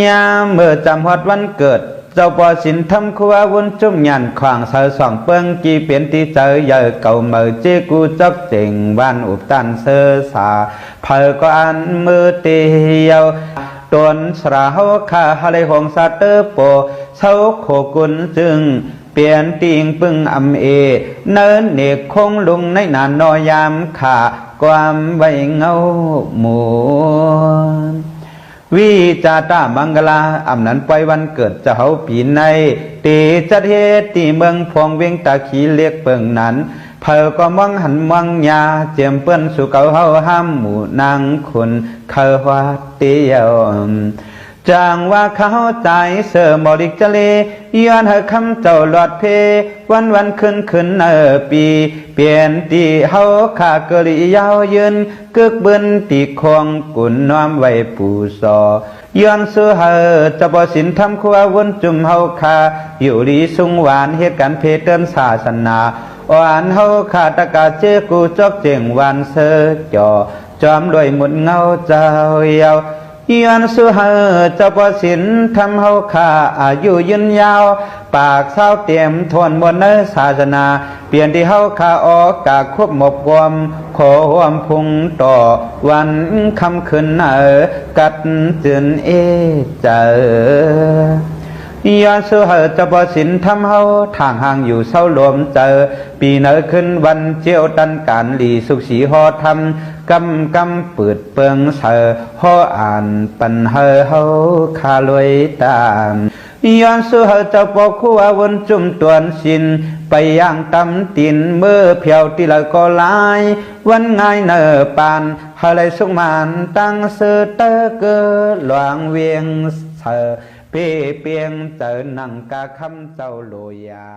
ยามเมื่อจำฮอดวันเกิดเจ้าปอสินทำคัววุ่นจุ่มยันขวางเสาสองเปิ้งกีเปลี่ยนที่เจอเยอะเก่าเมื่อเจกูจอกเจ๋งบ้านอุบตันเสือสาเพอก็อันมือเตียวตนสระเฮาข้าฮะเลยหงสาเตอโปเสาโคกุนจึงเปลี่ยนติงปึงอำเอเนินเนกคงลุงในนานนอยามขาความใบเงาหมูวิจาตามังกลาอำนั้นปล่อยวันเกิดเจ้าปีในตีจัดเฮตีเมืองพวงเวียงตาขีเรียกเปิงนั้นเพอก็มองหันมองยาเจียมเปิ้นสู่เก่าเฮาห้ามหมู่นางคุณเขาว่าเตียวจางว่าเขาใจเสือบริกจะเลย้อนให้คำเจ้าหลอดเพวันขึ้นปีเปลี่ยนตีเฮาขาเกลียาวยืนกึกเบิ้นตีคงกุนน้อมไว้ปู่ซอย้อนสู้เฮาจะบ่สินทำครัววนจุ่มเฮาขาอยู่ดีสุงหวานเหตุการเพเตินศาสนาอ่านเฮาขาตะกาเจกูจอกเจียงวันเสจอจอมด้วยหมุนเงาเจ้าเยาย้อนสู้เฮาเจ้าปอสินทำเฮาขาอายุยืนยาวปากเศร้าเตรียมทวนมวลเนื้อศาสนาเปลี่ยนที่เฮาขาออกกากควบหมบความขอความพุงต่อวันคำขึ้นกัดจืนเจอย้อนสู้เฮาเจ้าปอสินทำเฮาทางห่างอยู่เศร้าลมเจอปีเนอขึ้นวันเจียวตันการหลีสุขสีหอทำกำเปิดเปิงเสอหออ่านปันเฮาคาลวยตามย้อนสู้เฮาเจ้าปอคู่อาวนจุ่มตวนสินไปย่างตำตินเมื่อเพียวที่ละก็ลายวันง่ายเนอปานเฮาเลยสุกมันตั้งเสือเตอเกอหลวงเวียงเสอเปียงเจอหนังกาคำเจ้าโลยา